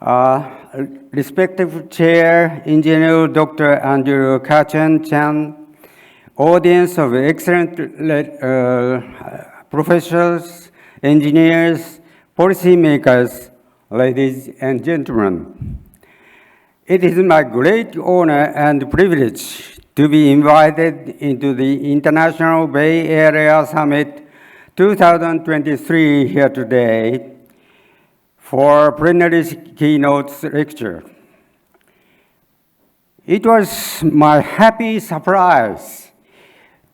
Respective Chair, Engineer Dr. Andrew Kachan, audience of excellent professors, engineers, policymakers, ladies and gentlemen. It is my great honor and privilege to be invited into the International Bay Area Summit 2023 here today for plenary keynote lecture. It was my happy surprise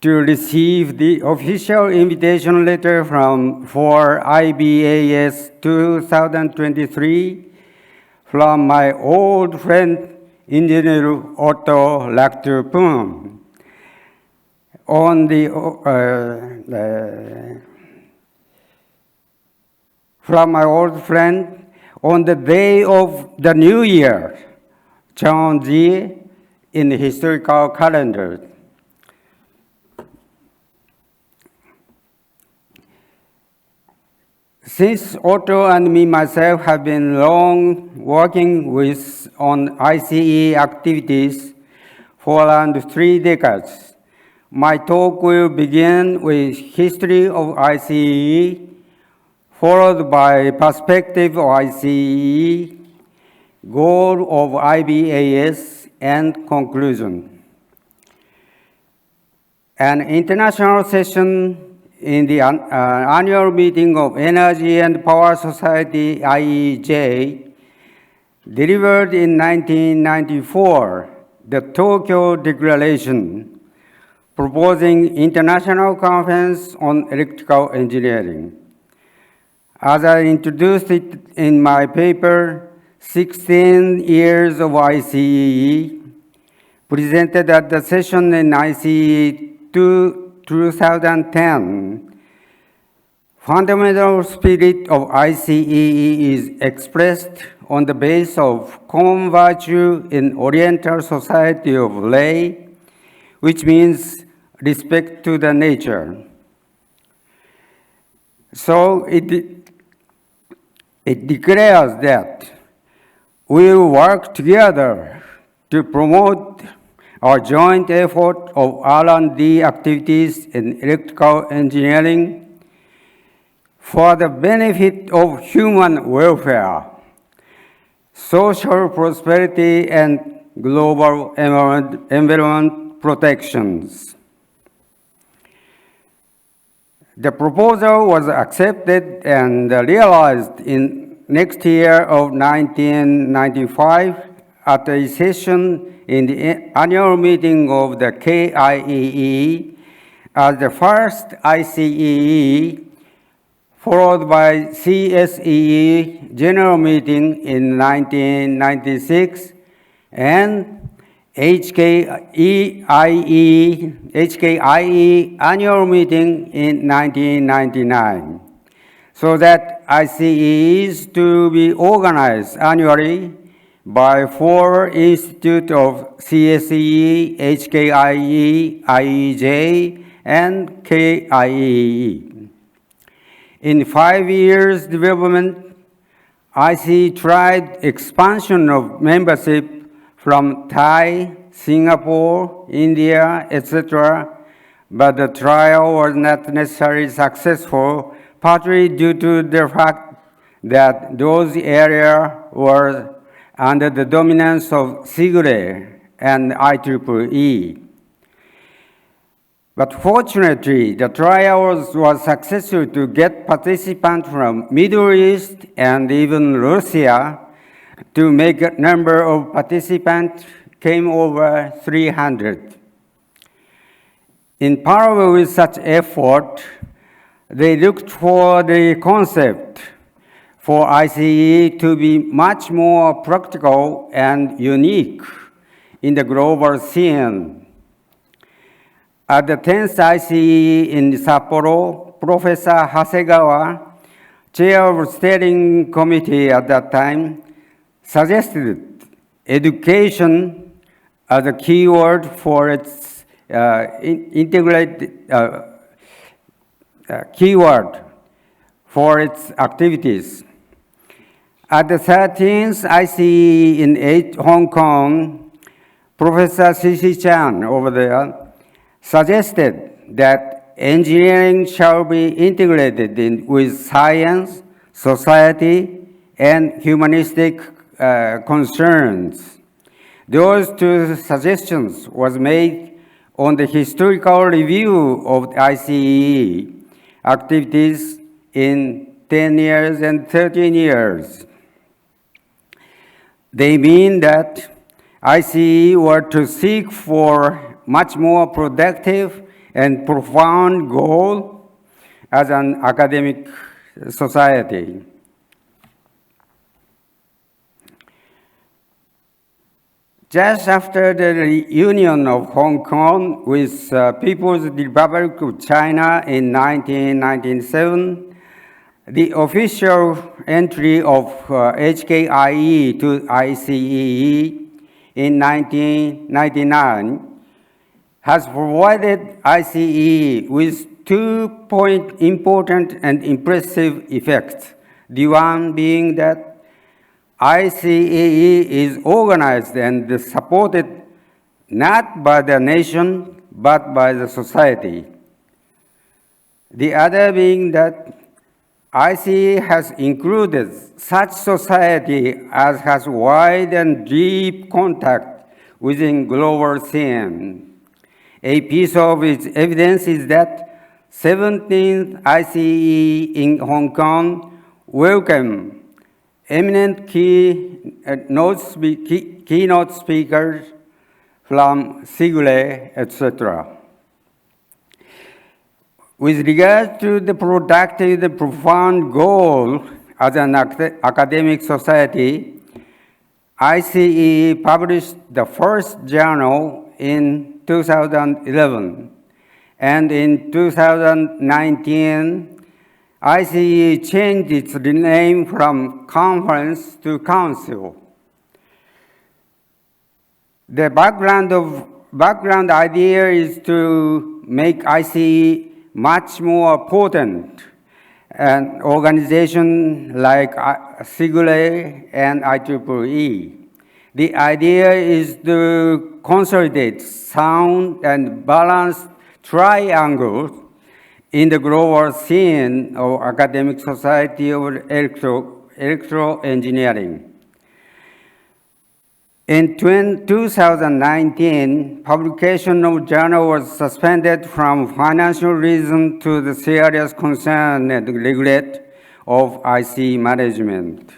to receive the official invitation letter for IBAS 2023 from my old friend, Engineer Otto Lactupun. From my old friend on the day of the New Year, Cheonji, in the historical calendar. Since Otto and me myself have been long working on ICE activities for around 3 decades, my talk will begin with history of ICE, followed by perspective of ICE, goal of IBAS, and conclusion. An international session in the annual meeting of Energy and Power Society, IEJ, delivered in 1994, the Tokyo Declaration, proposing International Conference on Electrical Engineering. As I introduced it in my paper, 16 years of ICE, presented at the session in ICE 2010, fundamental spirit of ICE is expressed on the basis of common virtue in Oriental society of lei, which means respect to the nature. So it declares that we will work together to promote our joint effort of R&D activities in electrical engineering for the benefit of human welfare, social prosperity, and global environment protections. The proposal was accepted and realized in next year of 1995 at a session in the annual meeting of the KIEE as the first ICEE, followed by CSEE General Meeting in 1996 and HKIE Annual Meeting in 1999, so that ICE is to be organized annually by 4 institutes of CSE, HKIE, IEJ, and KIEE. In 5 years development, ICE tried expansion of membership from Thai, Singapore, India, etc., but the trial was not necessarily successful, partly due to the fact that those areas were under the dominance of SIGRE and IEEE. But fortunately, the trial was successful to get participants from Middle East and even Russia to make a number of participants came over 300. In parallel with such effort, they looked for the concept for ICE to be much more practical and unique in the global scene. At the 10th ICE in Sapporo, Professor Hasegawa, chair of steering committee at that time, suggested education as a keyword for its keyword for its activities. At the 13th ICE in Hong Kong, Professor C.C. Chan over there suggested that engineering shall be integrated with science, society, and humanistic concerns. Those two suggestions was made on the historical review of ICE activities in 10 years and 13 years. They mean that ICE were to seek for much more productive and profound goal as an academic society. Just after the reunion of Hong Kong with People's Republic of China in 1997, the official entry of HKIE to ICEE in 1999 has provided ICE with 2 important and impressive effects. The one being that ICEE is organized and supported not by the nation, but by the society. The other being that ICE has included such society as has wide and deep contact within global scene. A piece of its evidence is that 17th ICE in Hong Kong welcomed eminent keynote speakers from Sigle, etc. With regard to the productive and profound goal as an academic society, ICE published the first journal in 2011, and in 2019, ICE changed its name from conference to council. The background idea is to make ICE much more potent an organization like Sigle and IEEE. The idea is to consolidate sound and balanced triangles in the global scene of academic society of electro engineering. In 2019, publication of journal was suspended from financial reasons to the serious concern and regret of IC management.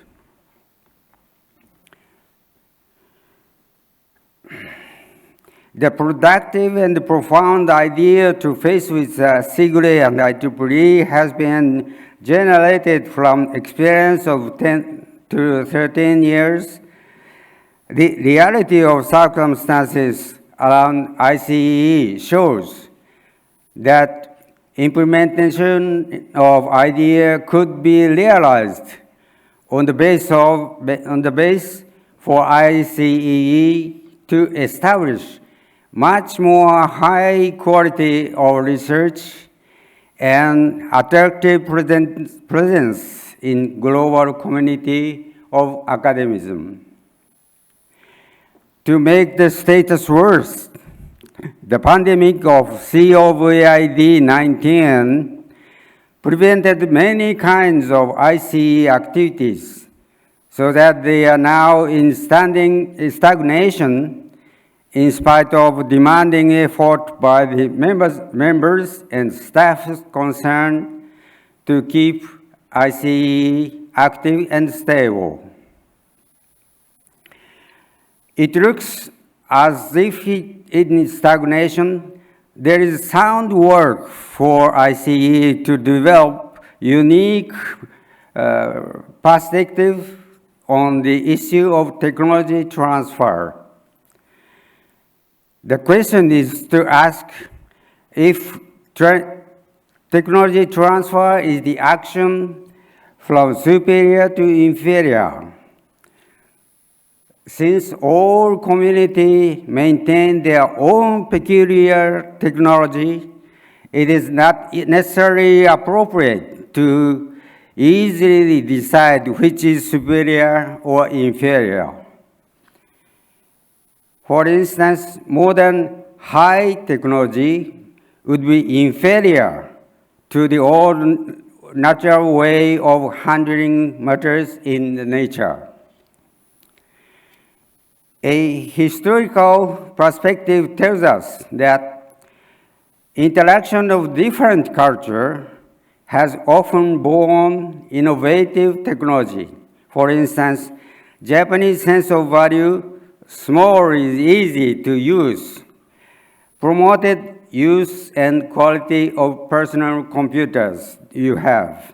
The productive and profound idea to face with Sigle and IEEE has been generated from experience of 10 to 13 years. The reality of circumstances around ICEE shows that implementation of idea could be realized on the base for ICEE to establish much more high quality of research and attractive presence in global community of academicism. To make the status worse, the pandemic of COVID-19 prevented many kinds of ICE activities, so that they are now in stagnation in spite of demanding effort by the members and staff concerned to keep ICE active and stable. It looks as if in stagnation, there is sound work for ICE to develop unique perspective on the issue of technology transfer. The question is to ask if technology transfer is the action from superior to inferior. Since all communities maintain their own peculiar technology, it is not necessarily appropriate to easily decide which is superior or inferior. For instance, modern high technology would be inferior to the old natural way of handling matters in nature. A historical perspective tells us that interaction of different cultures has often born innovative technology. For instance, Japanese sense of value, small is easy to use, promoted use and quality of personal computers you have.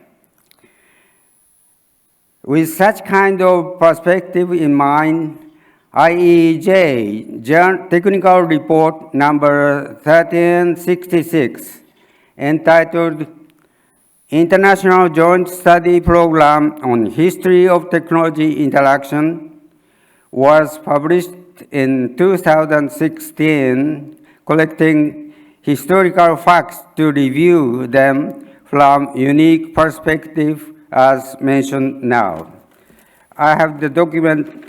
With such kind of perspective in mind, IEJ Technical Report number 1366, entitled International Joint Study Program on History of Technology Interaction, was published in 2016, collecting historical facts to review them from unique perspective as mentioned now. I have the document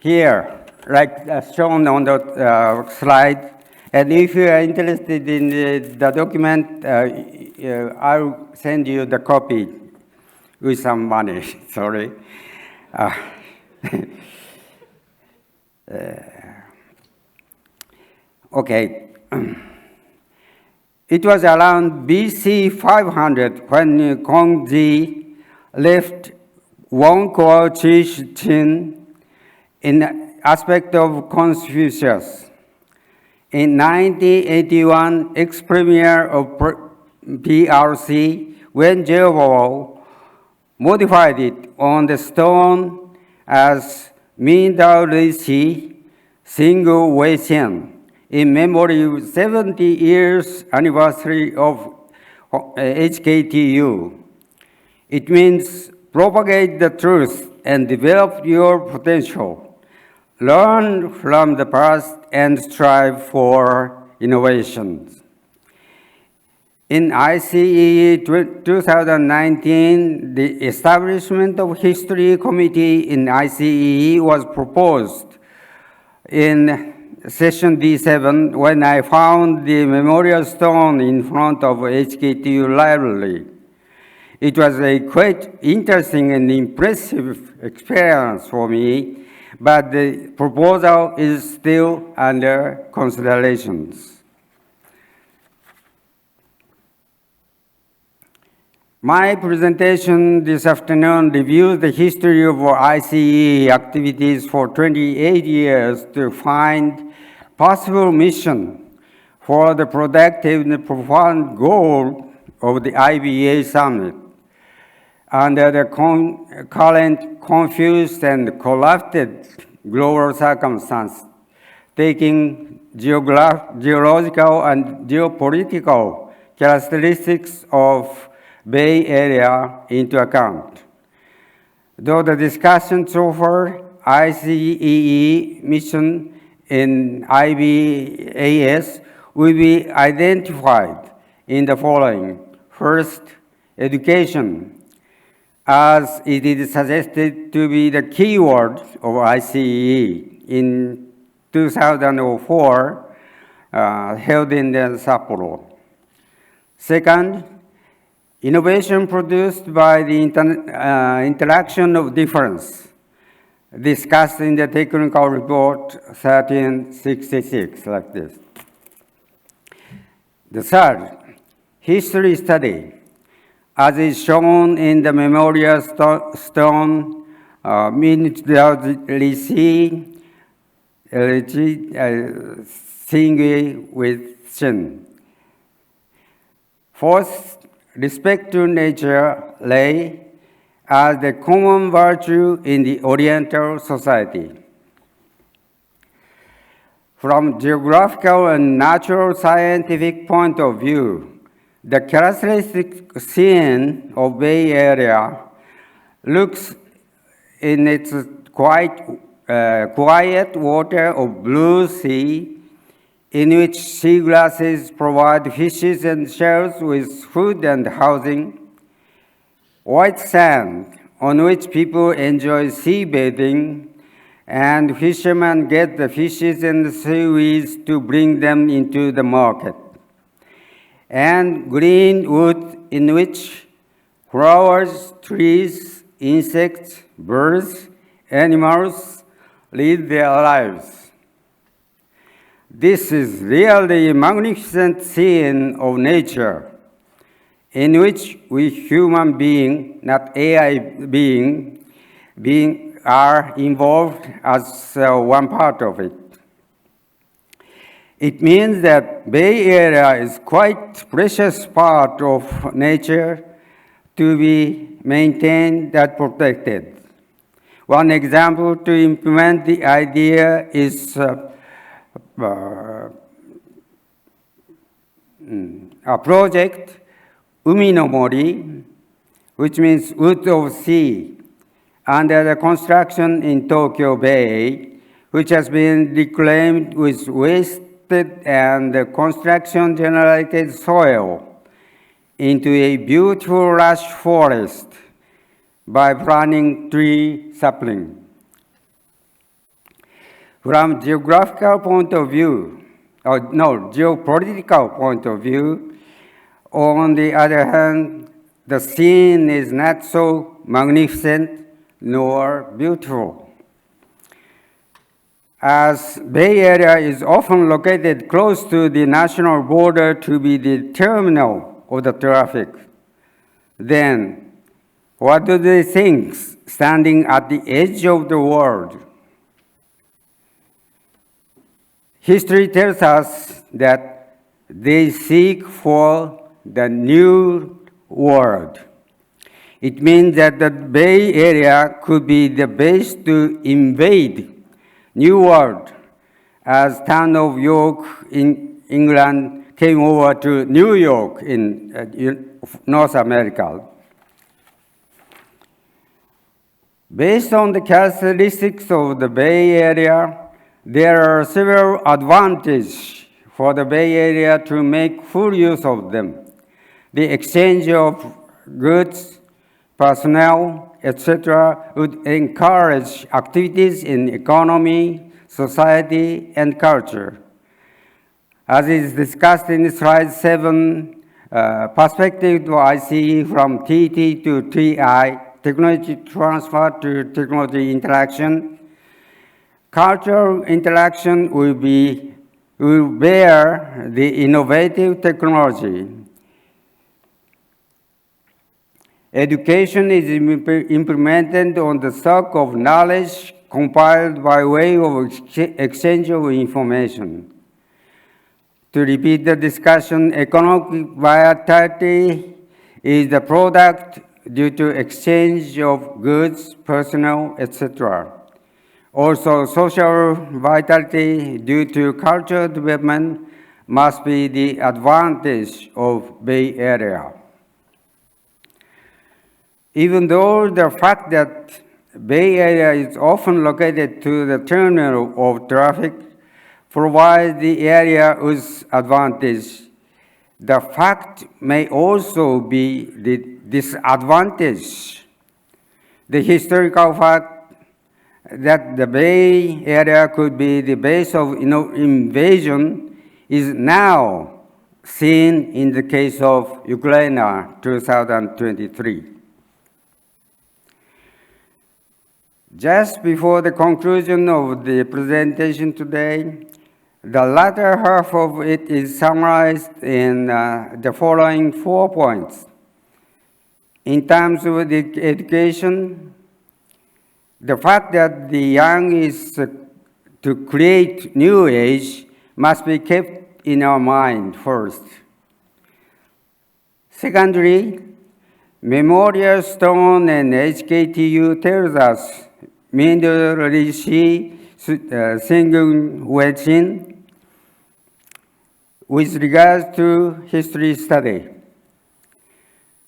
here, like shown on the slide. And if you are interested in the document, I'll send you the copy with some money, sorry. Okay. It was around BC 500 when Kongzi left Wonko Chin in aspect of Confucius. In 1981, ex-premier of PRC, Wen Jiabo, modified it on the stone as Min Dao Rishi Single Wei Xian in memory of 70 years anniversary of HKTU. It means propagate the truth and develop your potential. Learn from the past and strive for innovations. In ICEE 2019, the establishment of History Committee in ICEE was proposed in Session D7 when I found the memorial stone in front of HKTU library. It was a quite interesting and impressive experience for me, but the proposal is still under considerations. My presentation this afternoon reviews the history of ICE activities for 28 years to find possible mission for the productive and profound goal of the IBA Summit. Under the current confused and corrupted global circumstances, taking geological and geopolitical characteristics of Bay Area into account. Though the discussion so far, ICEE mission in IBAS will be identified in the following. First, education, as it is suggested to be the key word of ICEE in 2004, held in Sapporo. Second, innovation produced by the interaction of difference, discussed in the technical report 1366, like this. The third, history study, as is shown in the memorial stone, Singui with Shin. Fourth, respect to nature lay as the common virtue in the Oriental society. From geographical and natural scientific point of view, the characteristic scene of Bay Area looks in its quiet water of blue sea in which seagrasses provide fishes and shells with food and housing, white sand, on which people enjoy sea bathing, and fishermen get the fishes and the seaweeds to bring them into the market, and green wood in which flowers, trees, insects, birds, animals lead their lives. This is really a magnificent scene of nature in which we human beings, not AI being are involved as one part of it. It means that Bay Area is quite precious part of nature to be maintained and protected. One example to implement the idea is a project, Umi no Mori, which means wood of sea, under the construction in Tokyo Bay, which has been reclaimed with wasted and construction-generated soil into a beautiful lush forest by planting tree sapling. From geographical point of view, geopolitical point of view, on the other hand, the scene is not so magnificent nor beautiful. As Bay Area is often located close to the national border to be the terminal of the traffic, then what do they think standing at the edge of the world? History tells us that they seek for the new world. It means that the Bay Area could be the base to invade New World, as town of York in England came over to New York in North America. Based on the characteristics of the Bay Area, there are several advantages for the Bay Area to make full use of them. The exchange of goods, personnel, etc., would encourage activities in economy, society, and culture. As is discussed in slide 7, perspective to ICE from TT to TI, technology transfer to technology interaction. Cultural interaction will bear the innovative technology. Education is implemented on the stock of knowledge compiled by way of exchange of information. To repeat the discussion, economic vitality is the product due to exchange of goods, personnel, etc. Also, social vitality due to cultural development must be the advantage of Bay Area. Even though the fact that Bay Area is often located to the terminal of traffic provides the area with advantage, the fact may also be the disadvantage. The historical fact that the Bay Area could be the base of invasion is now seen in the case of Ukraine 2023. Just before the conclusion of the presentation today, the latter half of it is summarized in the following 4 points. In terms of the education, the fact that the young is to create new age must be kept in our mind first. Secondly, Memorial Stone and HKTU tells us Middle Rishi Singung Wechin with regards to history study.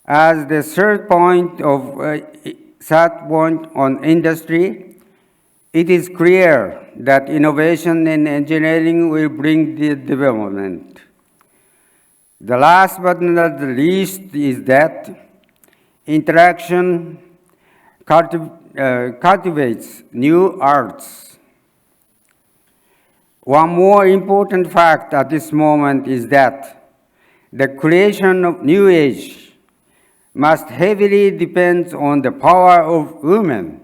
As the third point on industry, it is clear that innovation in engineering will bring the development. The last but not the least is that interaction cultivates new arts. One more important fact at this moment is that the creation of new age must heavily depend on the power of women,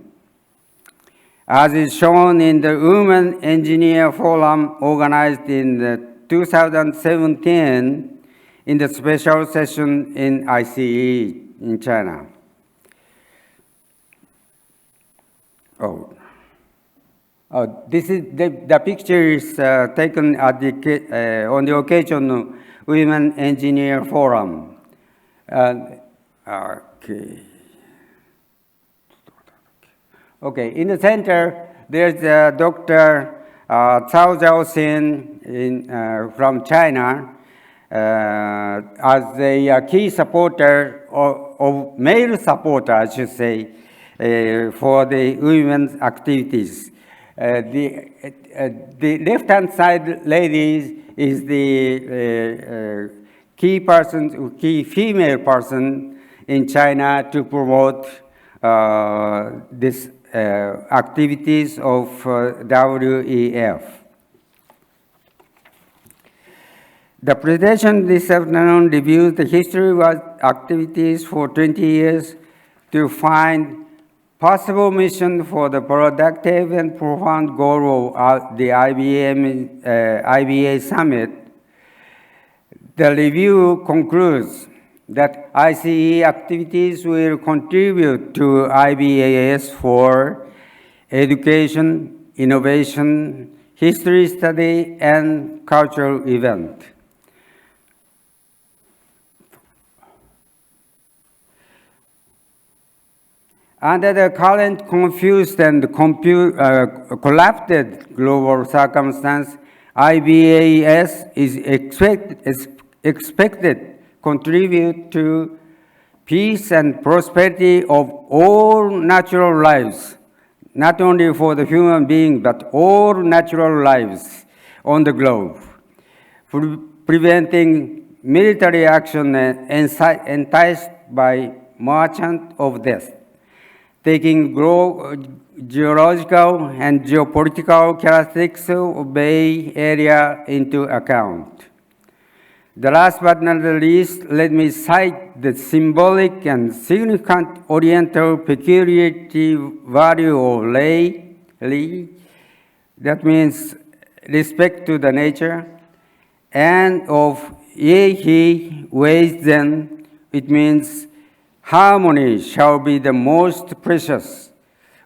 as is shown in the Women Engineer Forum organized in 2017 in the special session in ICE in China. This is the picture is taken at the, on the occasion of Women Engineer Forum. Okay, in the center, there's Dr. Cao Zhaoxin from China as a key supporter of male supporter, I should say, for the women's activities. The left-hand side lady is the key female person in China to promote this activities of WEF. The presentation this afternoon reviews the history of activities for 20 years to find possible mission for the productive and profound goal of the IBA Summit. The review concludes that ICE activities will contribute to IBAS for education, innovation, history study, and cultural event. Under the current confused and collapsed global circumstance, IBAS is expected to contribute to peace and prosperity of all natural lives, not only for the human being, but all natural lives on the globe, preventing military action enticed by merchant of death, taking geological and geopolitical characteristics of Bay Area into account. The last but not the least, let me cite the symbolic and significant Oriental peculiarity value of Lei. That means respect to the nature, and of Yehi Weizen, it means harmony shall be the most precious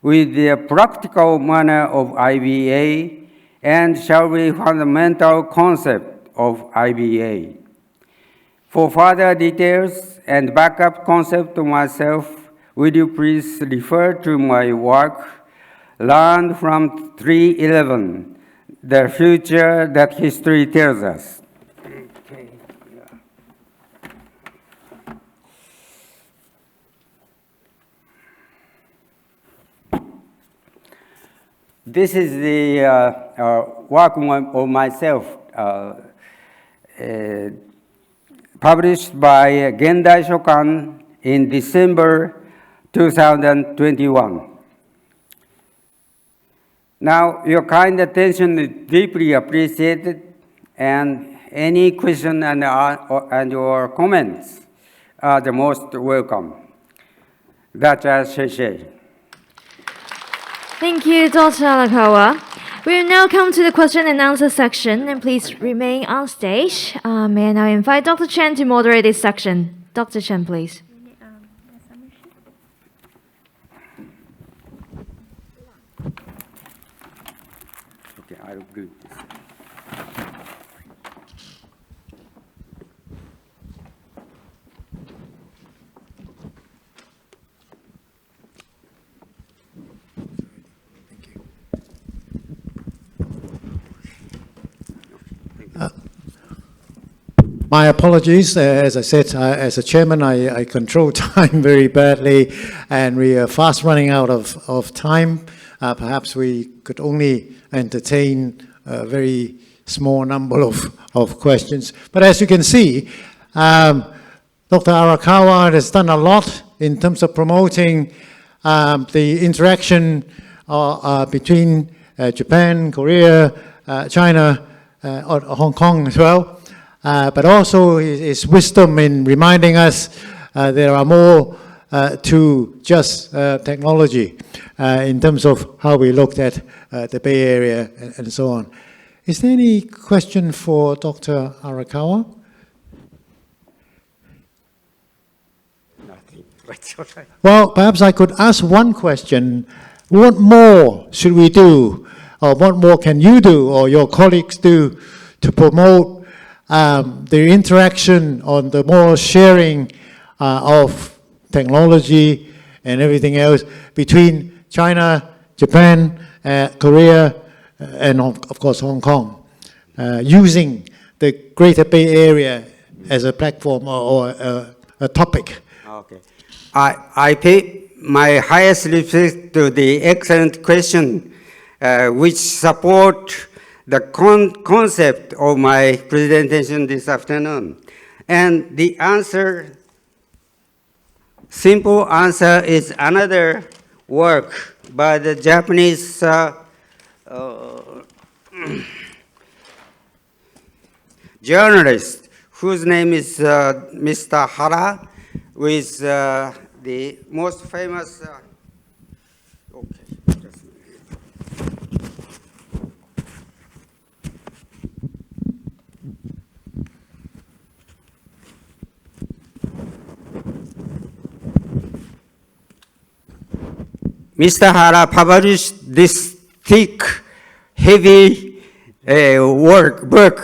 with the practical manner of IBA and shall be fundamental concept of IBA. For further details and backup concept of myself, would you please refer to my work, Learn from 311, the future that history tells us. Okay. This is the work of myself, published by Gendai Shokan in December 2021. Now, your kind attention is deeply appreciated, and any question and your comments are the most welcome. That's Sheshe. Thank you, Dr. Arakawa. We will now come to the question and answer section, and please remain on stage. May I now invite Dr. Chen to moderate this section. Dr. Chen, please. Okay, I'll agree with this. My apologies. As I said, as a chairman, I control time very badly, and we are fast running out of time. perhaps we could only entertain a very small number of questions. But as you can see, Dr. Arakawa has done a lot in terms of promoting the interaction between Japan, Korea, China, or Hong Kong as well, but also his wisdom in reminding us there are more to just technology in terms of how we looked at the Bay Area and so on. Is there any question for Dr. Arakawa? Nothing. That's all right. Well, perhaps I could ask one question. What more should we do, or what more can you do, or your colleagues do, to promote the interaction on the more sharing of technology and everything else between China, Japan, Korea, and of course Hong Kong, using the Greater Bay Area as a platform or a topic? Okay. I pay my highest respect to the excellent question, which support the concept of my presentation this afternoon. And the answer, simple answer, is another work by the Japanese journalist whose name is Mr. Hara, with the most famous. Okay. Just a minute. Mr. Hara published this thick, heavy book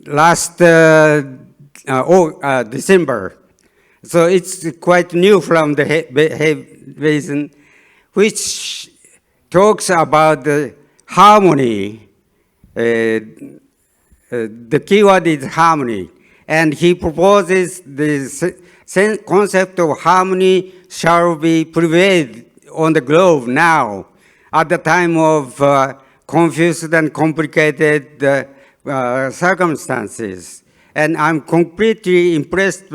last December. So it's quite new from the Basin, which talks about the harmony. The keyword is harmony. And he proposes the concept of harmony shall be prevailed on the globe now, at the time of confused and complicated circumstances. And I'm completely impressed,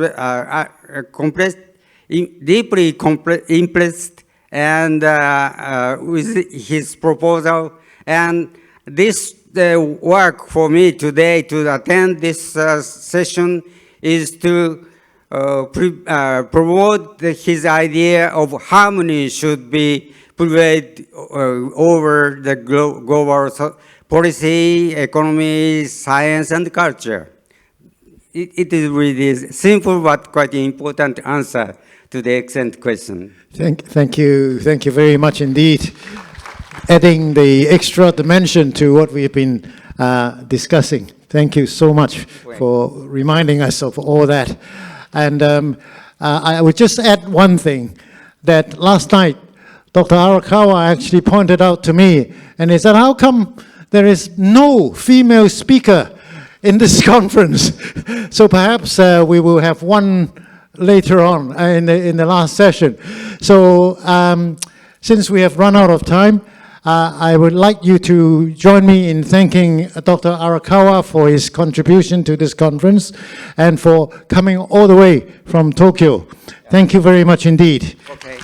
deeply impressed, and with his proposal. And this work for me today to attend this session is to promote his idea of harmony should be prevailed over the global policy, economy, science, and culture. It is really simple but quite important answer to the excellent question. Thank you very much indeed. Adding the extra dimension to what we've been discussing. Thank you so much for reminding us of all that. And I would just add one thing, that last night, Dr. Arakawa actually pointed out to me, and he said, how come there is no female speaker in this conference? So perhaps we will have one later on in the last session. So since we have run out of time, I would like you to join me in thanking Dr. Arakawa for his contribution to this conference and for coming all the way from Tokyo. Thank you very much indeed. Okay.